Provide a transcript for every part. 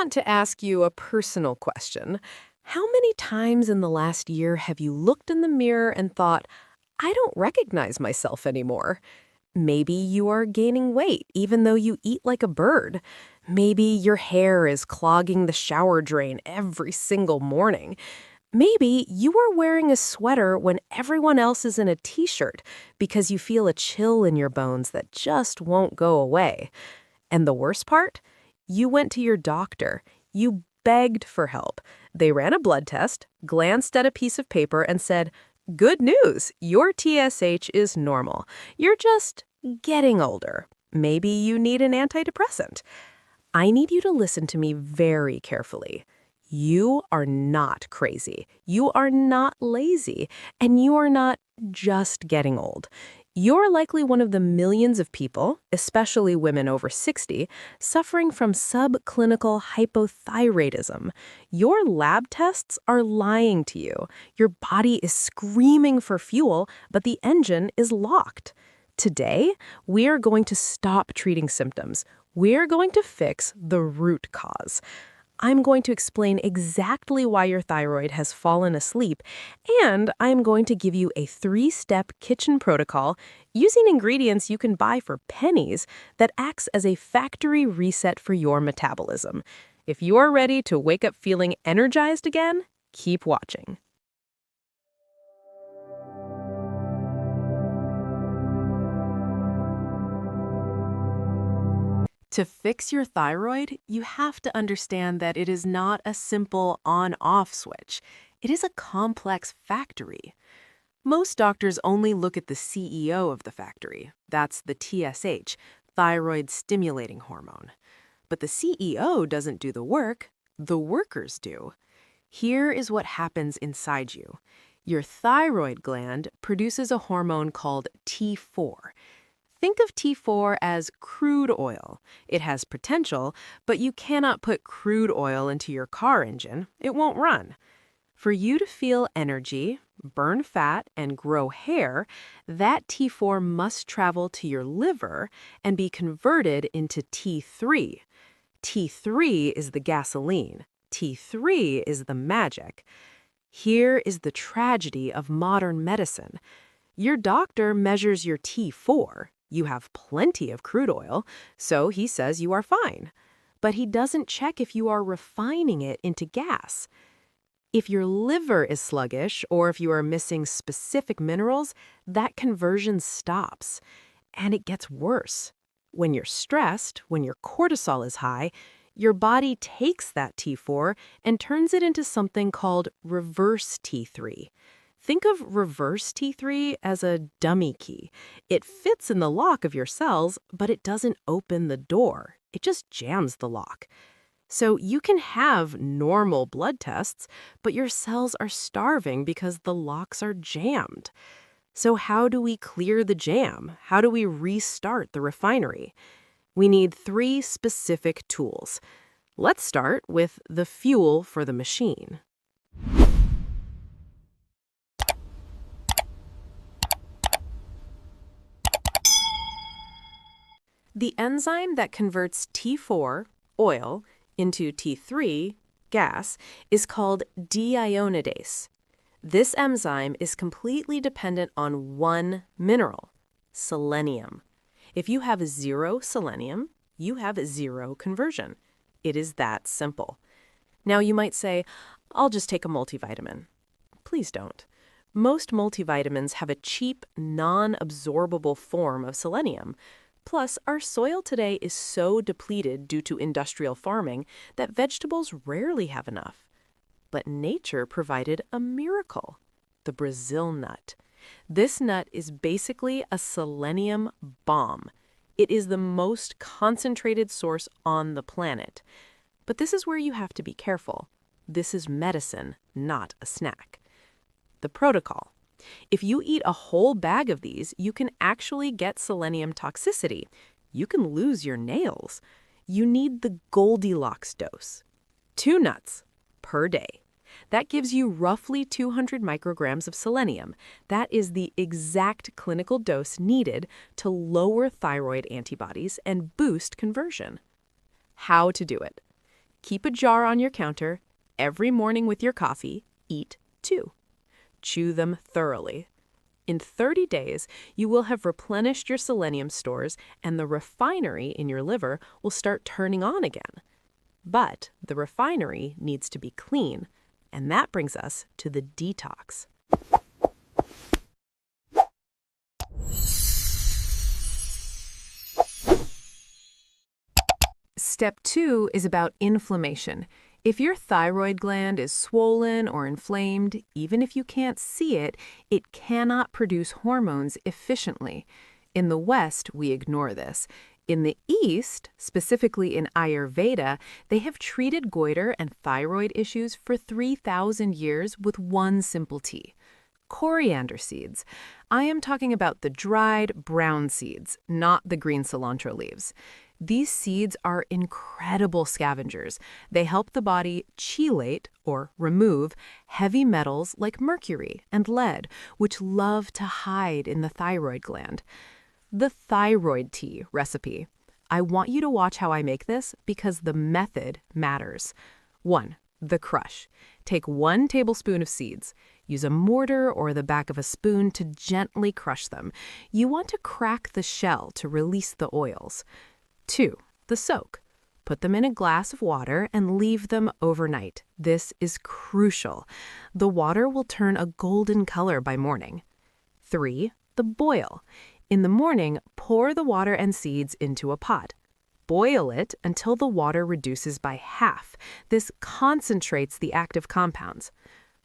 want to ask you a personal question. How many times in the last year have you looked in the mirror and thought, I don't recognize myself anymore? Maybe you are gaining weight even though you eat like a bird. Maybe your hair is clogging the shower drain every single morning. Maybe you are wearing a sweater when everyone else is in a t-shirt because you feel a chill in your bones that just won't go away. And the worst part? You went to your doctor. You begged for help. They ran a blood test, glanced at a piece of paper, and said, "Good news, your TSH is normal. You're just getting older. Maybe you need an antidepressant." I need you to listen to me very carefully. You are not crazy. You are not lazy. And you are not just getting old. You're likely one of the millions of people, especially women over 60, suffering from subclinical hypothyroidism. Your lab tests are lying to you. Your body is screaming for fuel, but the engine is locked. Today, we are going to stop treating symptoms. We're going to fix the root cause. I'm going to explain exactly why your thyroid has fallen asleep, and I'm going to give you a 3-step kitchen protocol using ingredients you can buy for pennies that acts as a factory reset for your metabolism. If you're ready to wake up feeling energized again, keep watching. To fix your thyroid, you have to understand that it is not a simple on-off switch. It is a complex factory. Most doctors only look at the CEO of the factory. That's the TSH, thyroid stimulating hormone. But the CEO doesn't do the workers do. Here is what happens inside you. Your thyroid gland produces a hormone called T4. Think of T4 as crude oil. It has potential, but you cannot put crude oil into your car engine. It won't run. For you to feel energy, burn fat, and grow hair, that T4 must travel to your liver and be converted into T3. T3 is the gasoline. T3 is the magic. Here is the tragedy of modern medicine. Your doctor measures your T4. You have plenty of crude oil, so he says you are fine. But he doesn't check if you are refining it into gas. If your liver is sluggish or if you are missing specific minerals, that conversion stops. And it gets worse. When you're stressed, when your cortisol is high, your body takes that T4 and turns it into something called reverse T3. Think of reverse T3 as a dummy key. It fits in the lock of your cells, but it doesn't open the door. It just jams the lock. So you can have normal blood tests, but your cells are starving because the locks are jammed. So how do we clear the jam? How do we restart the refinery? We need 3 specific tools. Let's start with the fuel for the machine. The enzyme that converts T4, oil, into T3, gas, is called deiodinase. This enzyme is completely dependent on one mineral, selenium. If you have 0 selenium, you have 0 conversion. It is that simple. Now you might say, I'll just take a multivitamin. Please don't. Most multivitamins have a cheap, non-absorbable form of selenium. Plus, our soil today is so depleted due to industrial farming that vegetables rarely have enough. But nature provided a miracle, the Brazil nut. This nut is basically a selenium bomb. It is the most concentrated source on the planet. But this is where you have to be careful. This is medicine, not a snack. The protocol. If you eat a whole bag of these, you can actually get selenium toxicity. You can lose your nails. You need the Goldilocks dose. 2 nuts per day. That gives you roughly 200 micrograms of selenium. That is the exact clinical dose needed to lower thyroid antibodies and boost conversion. How to do it? Keep a jar on your counter. Every morning with your coffee, eat 2. Chew them thoroughly. In 30 days, you will have replenished your selenium stores and the refinery in your liver will start turning on again. But the refinery needs to be clean, and that brings us to the detox. Step 2 is about inflammation. If your thyroid gland is swollen or inflamed, even if you can't see it, it cannot produce hormones efficiently. In the West, we ignore this. In the East, specifically in Ayurveda, they have treated goiter and thyroid issues for 3,000 years with one simple tea: coriander seeds. I am talking about the dried brown seeds, not the green cilantro leaves. These seeds are incredible scavengers. They help the body chelate, or remove, heavy metals like mercury and lead, which love to hide in the thyroid gland. The thyroid tea recipe. I want you to watch how I make this because the method matters. 1. The crush. Take 1 tablespoon of seeds. Use a mortar or the back of a spoon to gently crush them. You want to crack the shell to release the oils. 2. The soak. Put them in a glass of water and leave them overnight. This is crucial. The water will turn a golden color by morning. 3. The boil. In the morning, pour the water and seeds into a pot. Boil it until the water reduces by half. This concentrates the active compounds.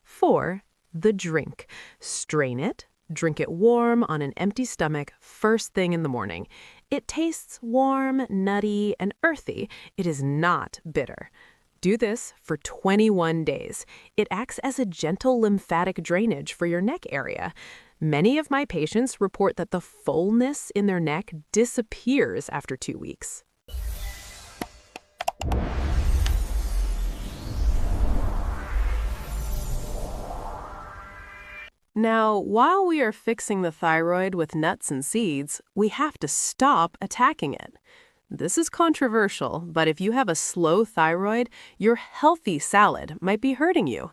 4. The drink. Strain it. Drink it warm on an empty stomach first thing in the morning. It tastes warm, nutty, and earthy. It is not bitter. Do this for 21 days. It acts as a gentle lymphatic drainage for your neck area. Many of my patients report that the fullness in their neck disappears after 2 weeks. Now, while we are fixing the thyroid with nuts and seeds, we have to stop attacking it. This is controversial, but if you have a slow thyroid, your healthy salad might be hurting you.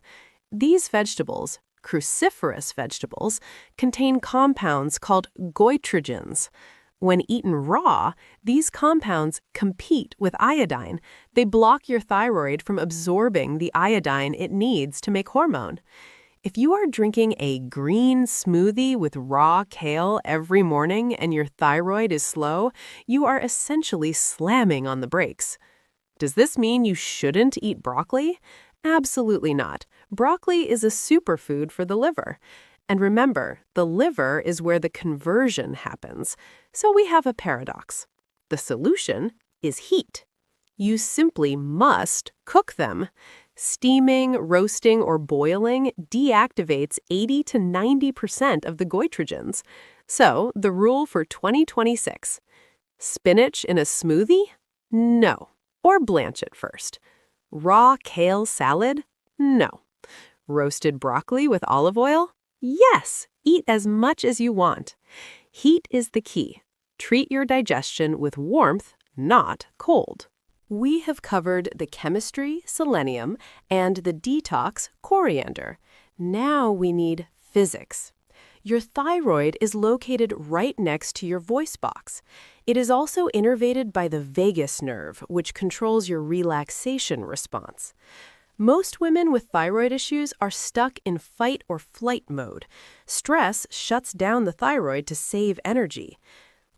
These vegetables, cruciferous vegetables, contain compounds called goitrogens. When eaten raw, these compounds compete with iodine. They block your thyroid from absorbing the iodine it needs to make hormone. If you are drinking a green smoothie with raw kale every morning and your thyroid is slow, you are essentially slamming on the brakes. Does this mean you shouldn't eat broccoli? Absolutely not. Broccoli is a superfood for the liver. And remember, the liver is where the conversion happens. So we have a paradox. The solution is heat. You simply must cook them. Steaming, roasting, or boiling deactivates 80 to 90% of the goitrogens. So, the rule for 2026. Spinach in a smoothie? No. Or blanch it first. Raw kale salad? No. Roasted broccoli with olive oil? Yes. Eat as much as you want. Heat is the key. Treat your digestion with warmth, not cold. We have covered the chemistry, selenium, and the detox, coriander. Now we need physics. Your thyroid is located right next to your voice box. It is also innervated by the vagus nerve, which controls your relaxation response. Most women with thyroid issues are stuck in fight or flight mode. Stress shuts down the thyroid to save energy.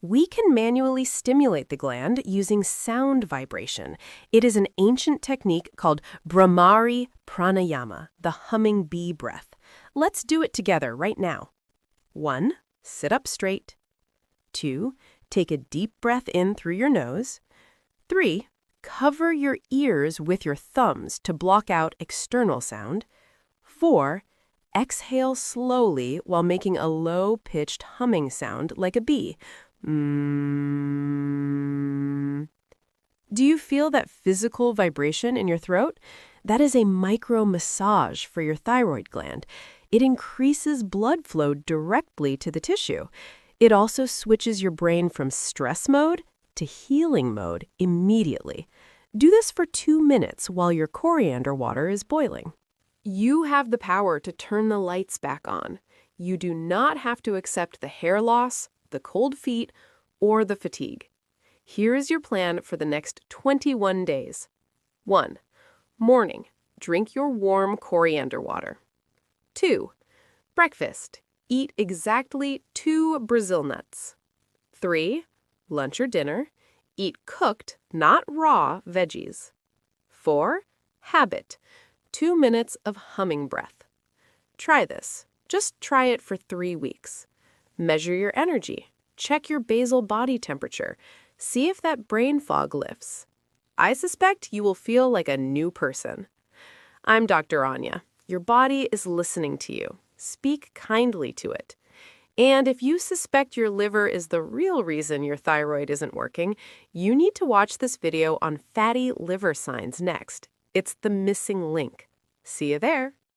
We can manually stimulate the gland using sound vibration. It is an ancient technique called Brahmari Pranayama, the humming bee breath. Let's do it together right now. 1. Sit up straight. 2. Take a deep breath in through your nose. 3. Cover your ears with your thumbs to block out external sound. 4. Exhale slowly while making a low-pitched humming sound like a bee. Do you feel that physical vibration in your throat? That is a micro massage for your thyroid gland. It increases blood flow directly to the tissue. It also switches your brain from stress mode to healing mode immediately. Do this for 2 minutes while your coriander water is boiling. You have the power to turn the lights back on. You do not have to accept the hair loss, the cold feet, or the fatigue. Here is your plan for the next 21 days. 1. Morning. Drink your warm coriander water. 2. Breakfast. Eat exactly 2 Brazil nuts. 3. Lunch or dinner. Eat cooked, not raw, veggies. 4. Habit. 2 minutes of humming breath. Try this. Just try it for 3 weeks. Measure your energy. Check your basal body temperature. See if that brain fog lifts. I suspect you will feel like a new person. I'm Dr. Anya. Your body is listening to you. Speak kindly to it. And if you suspect your liver is the real reason your thyroid isn't working, you need to watch this video on fatty liver signs next. It's the missing link. See you there.